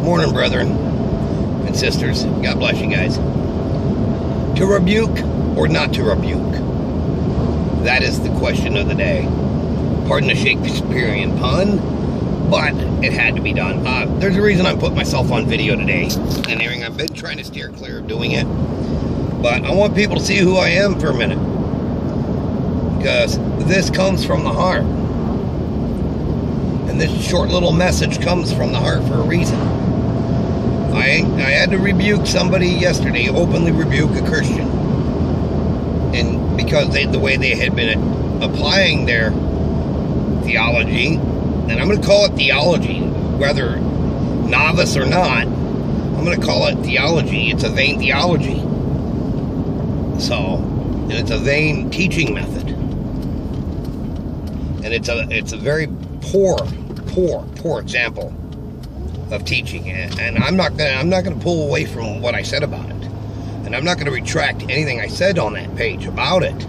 Morning, brethren and sisters. God bless you guys. To rebuke or not to rebuke? That is the question of the day. Pardon the Shakespearean pun, but it had to be done. There's a reason I'm putting myself on video today. And I've been trying to steer clear of doing it. But I want people to see who I am for a minute. Because this comes from the heart. And this short little message comes from the heart for a reason. I had to rebuke somebody yesterday, openly rebuke a Christian. And because the way they had been applying their theology, and I'm going to call it theology, whether novice or not, I'm going to call it theology. It's a vain theology. So, and it's a vain teaching method. And it's a very poor example of teaching, and I'm not gonna pull away from what I said about it, and I'm not gonna retract anything I said on that page about it.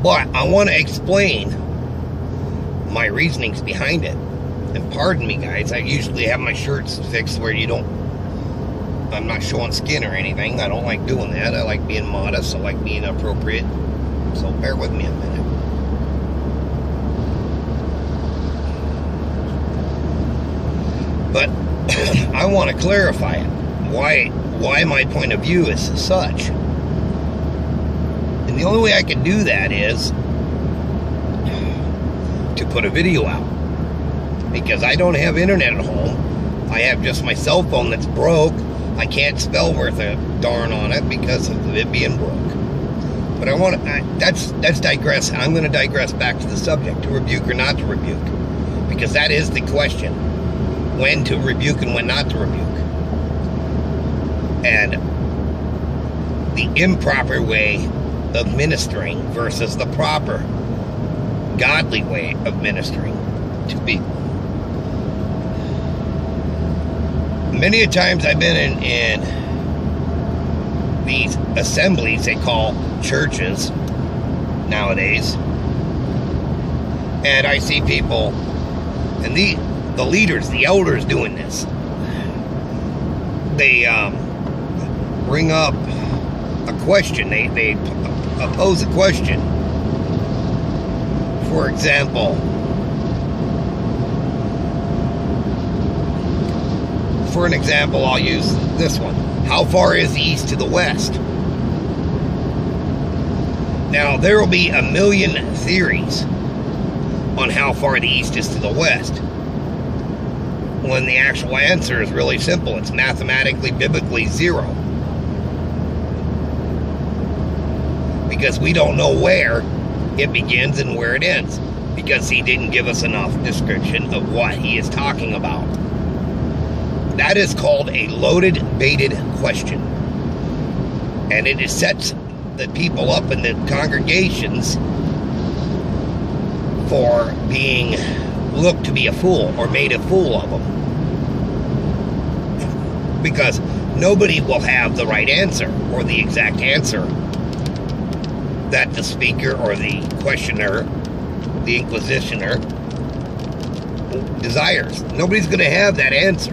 But I want to explain my reasonings behind it. And pardon me, guys, I usually have my shirts fixed where I'm not showing skin or anything. I don't like doing that. I like being modest. I like being appropriate. So bear with me a minute. But I want to clarify it. Why my point of view is such. And the only way I can do that is to put a video out. Because I don't have internet at home. I have just my cell phone that's broke. I can't spell worth a darn on it because of it being broke. But that's digress. I'm going to digress back to the subject, to rebuke or not to rebuke. Because that is the question. When to rebuke and when not to rebuke. And the improper way of ministering versus the proper, godly way of ministering to people. Many a times I've been in these assemblies they call churches nowadays, and I see people, and the leaders, the elders doing this. They bring up a question. They pose a question. For example, I'll use this one. How far is the east to the west? Now, there will be a million theories on how far the east is to the west, when the actual answer is really simple. It's mathematically, biblically, 0. Because we don't know where it begins and where it ends. Because he didn't give us enough description of what he is talking about. That is called a loaded, baited question. And it sets the people up in the congregations for being looked to be a fool or made a fool of them. Because nobody will have the right answer or the exact answer that the speaker or the questioner, the inquisitioner, desires. Nobody's going to have that answer.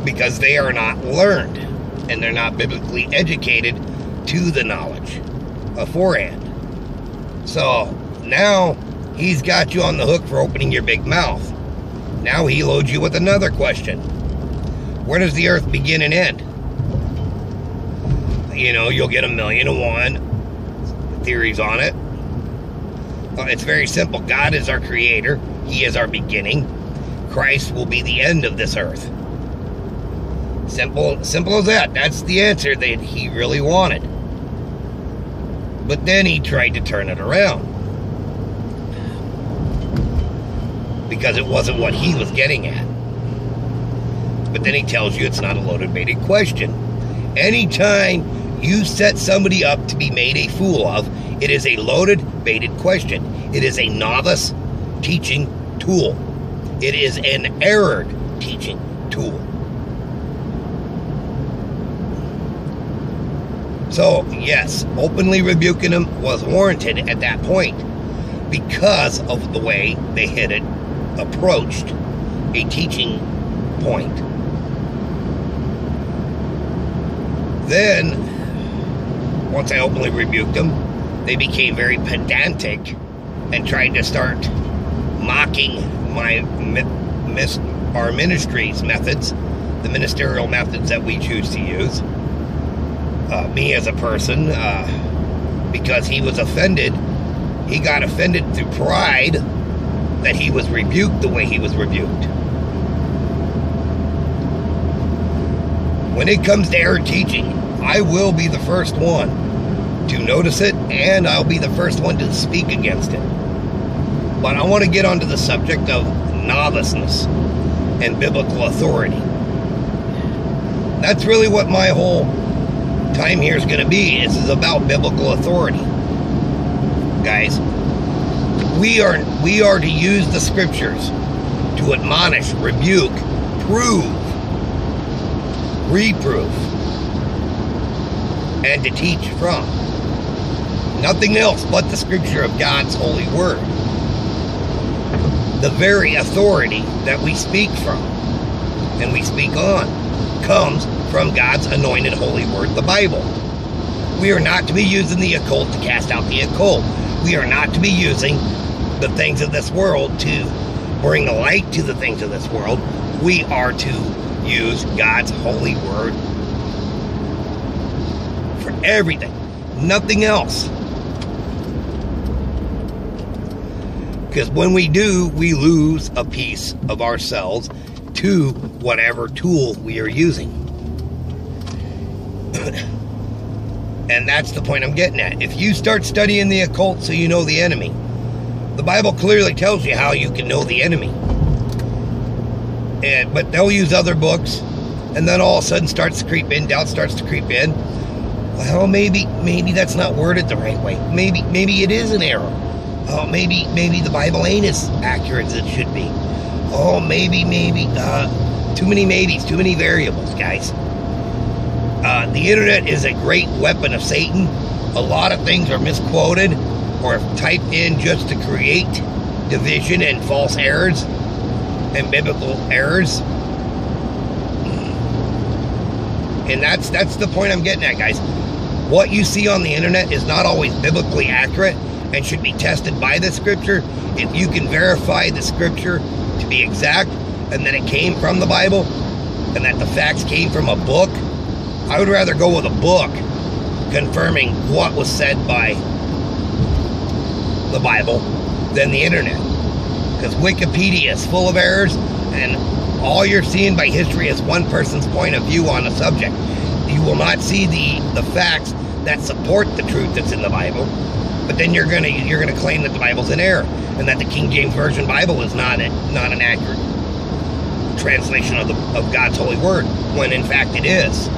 Because they are not learned and they're not biblically educated to the knowledge beforehand. So now he's got you on the hook for opening your big mouth. Now he loads you with another question. Where does the earth begin and end? You know, you'll get 1,000,001 theories on it. It's very simple. God is our creator. He is our beginning. Christ will be the end of this earth. Simple as that. That's the answer that he really wanted. But then he tried to turn it around. Because it wasn't what he was getting at. But then he tells you it's not a loaded, baited question. Anytime you set somebody up to be made a fool of, it is a loaded, baited question. It is a novice teaching tool. It is an errored teaching tool. So, yes, openly rebuking him was warranted at that point. because of the way they had it approached a teaching point. Then, once I openly rebuked them, they became very pedantic and tried to start mocking our ministry's methods, the ministerial methods that we choose to use. Me as a person, because he was offended, he got offended through pride that he was rebuked the way he was rebuked. When it comes to error teaching, I will be the first one to notice it, and I'll be the first one to speak against it. But I want to get onto the subject of noviceness and biblical authority. That's really what my whole time here is going to be. This is about biblical authority. Guys, we are to use the scriptures to admonish, rebuke, prove, reprove, and to teach from. Nothing else but the scripture of God's holy word. The very authority that we speak from and we speak on comes from God's anointed holy word, the Bible. We are not to be using the occult to cast out the occult. We are not to be using the things of this world to bring light to the things of this world. We are to use God's holy word for everything. Nothing else. Because when we do, we lose a piece of ourselves to whatever tool we are using. And that's the point I'm getting at. If you start studying the occult so you know the enemy, the Bible clearly tells you how you can know the enemy. But they'll use other books, and then all of a sudden starts to creep in, doubt starts to creep in. Well, maybe that's not worded the right way. Maybe it is an error. Oh, maybe the Bible ain't as accurate as it should be. Oh, maybe, too many maybes, too many variables, guys. The internet is a great weapon of Satan. A lot of things are misquoted or typed in just to create division and false errors and biblical errors. And that's the point I'm getting at, guys. What you see on the internet is not always biblically accurate and should be tested by the scripture. If you can verify the scripture to be exact and that it came from the Bible and that the facts came from a book, I would rather go with a book confirming what was said by the Bible than the internet. Because Wikipedia is full of errors, and all you're seeing by history is one person's point of view on a subject. You will not see the facts that support the truth that's in the Bible. But then you're gonna claim that the Bible's in error and that the King James Version Bible is not an accurate translation of God's holy word, when in fact it is.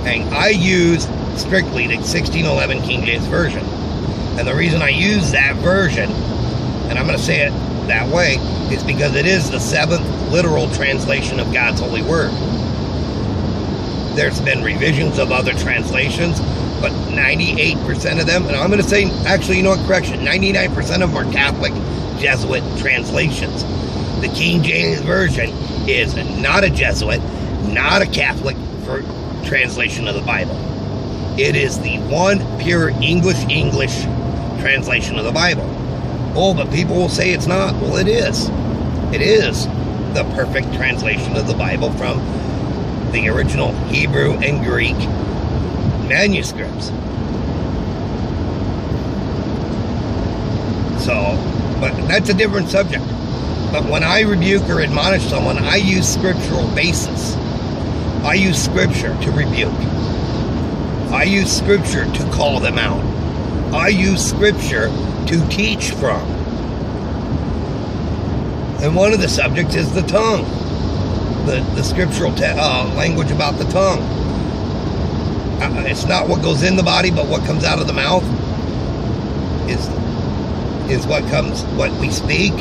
And I use strictly the 1611 King James Version, and the reason I use that version, and I'm going to say it that way, is because it is the 7th literal translation of God's holy word. There's been revisions of other translations, but 98% of them, and I'm going to say, actually, you know what, correction, 99% of them are Catholic Jesuit translations. The King James Version is not a Jesuit, not a Catholic translation of the Bible. It is the one pure English translation of the Bible. Oh, but people will say it's not. Well, it is. It is the perfect translation of the Bible from the original Hebrew and Greek manuscripts. So, but that's a different subject. But when I rebuke or admonish someone, I use scriptural basis. I use scripture to rebuke. I use scripture to call them out. I use scripture to teach from. And one of the subjects is the tongue. The scriptural language about the tongue. It's not what goes in the body, but what comes out of the mouth is what we speak.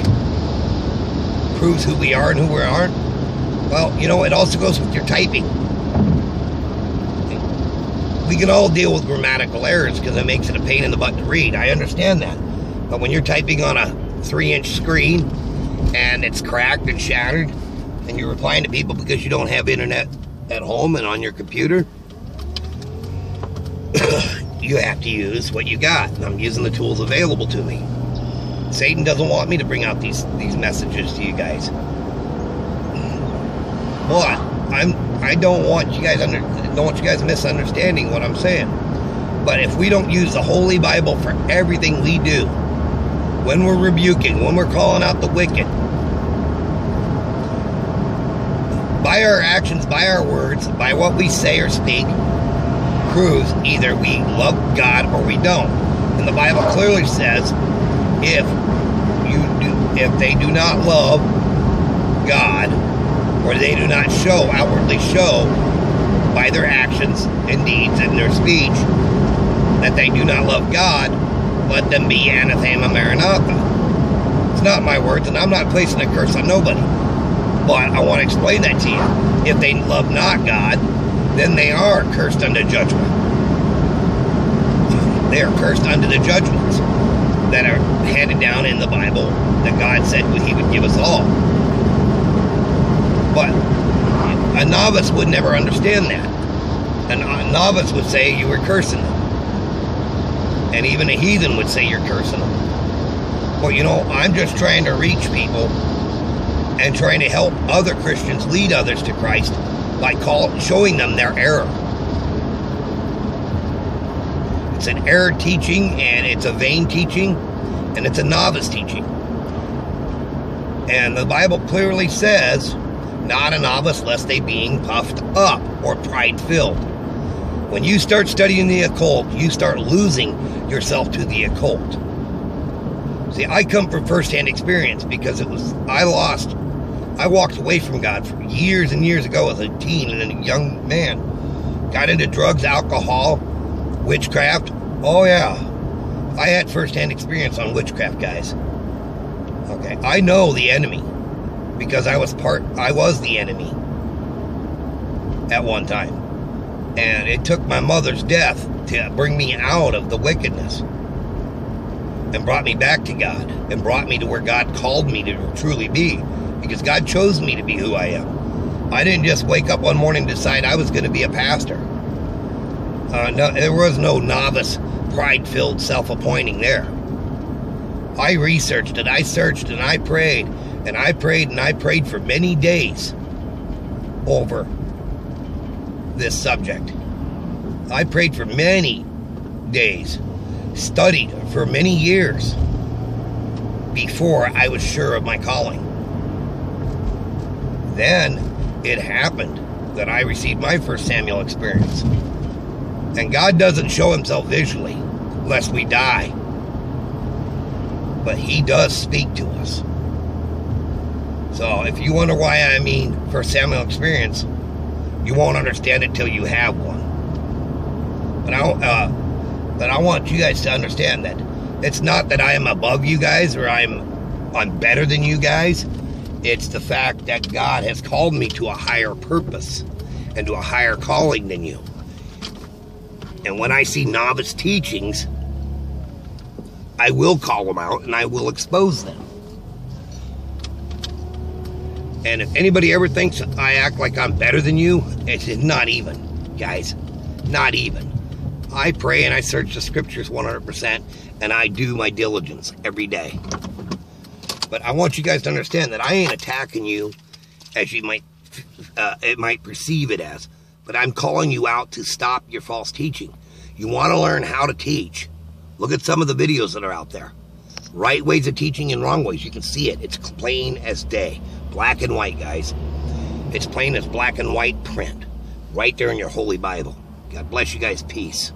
Proves who we are and who we aren't. Well, you know, it also goes with your typing. We can all deal with grammatical errors because it makes it a pain in the butt to read. I understand that. But when you're typing on a 3-inch screen and it's cracked and shattered, and you're replying to people because you don't have internet at home and on your computer, you have to use what you got. And I'm using the tools available to me. Satan doesn't want me to bring out these messages to you guys. But I don't want you guys misunderstanding what I'm saying. But if we don't use the Holy Bible for everything we do, when we're rebuking, when we're calling out the wicked, by our actions, by our words, by what we say or speak, proves either we love God or we don't. And the Bible clearly says, if they do not love God, or they do not outwardly show by their actions and deeds and their speech that they do not love God, let them be anathema maranatha. It's not my words, and I'm not placing a curse on nobody. But I want to explain that to you. If they love not God, then they are cursed unto judgment. They are cursed unto the judgments that are handed down in the Bible that God said He would give us all. But a novice would never understand that. A novice would say you were cursing them. And even a heathen would say you're cursing them. Well, you know, I'm just trying to reach people and trying to help other Christians lead others to Christ by showing them their error. It's an error teaching, and it's a vain teaching, and it's a novice teaching. And the Bible clearly says, not a novice lest they being puffed up or pride-filled. When you start studying the occult, you start losing yourself to the occult. See, I come from first-hand experience because I walked away from God for years and years ago as a teen and a young man. Got into drugs, alcohol, witchcraft. Oh yeah, I had first-hand experience on witchcraft, guys. Okay, I know the enemy because I was the enemy at one time. And it took my mother's death to bring me out of the wickedness and brought me back to God and brought me to where God called me to truly be, because God chose me to be who I am. I didn't just wake up one morning and decide I was going to be a pastor. No, there was no novice, pride-filled self-appointing there. I researched it. I searched and I prayed and I prayed and I prayed for many days over this subject. I prayed for many days, studied for many years before I was sure of my calling. Then it happened that I received my first Samuel experience. And God doesn't show himself visually lest we die. But he does speak to us. So if you wonder why I mean first Samuel experience, you won't understand it till you have one. But I want you guys to understand that it's not that I am above you guys or I'm better than you guys. It's the fact that God has called me to a higher purpose and to a higher calling than you. And when I see novice teachings, I will call them out and I will expose them. And if anybody ever thinks I act like I'm better than you, it's not even, guys. Not even. I pray and I search the scriptures 100%, and I do my diligence every day. But I want you guys to understand that I ain't attacking you as you might, it might perceive it as. But I'm calling you out to stop your false teaching. You want to learn how to teach. Look at some of the videos that are out there. Right ways of teaching and wrong ways. You can see it. It's plain as day. Black and white, guys. It's plain as black and white print. Right there in your Holy Bible. God bless you guys. Peace.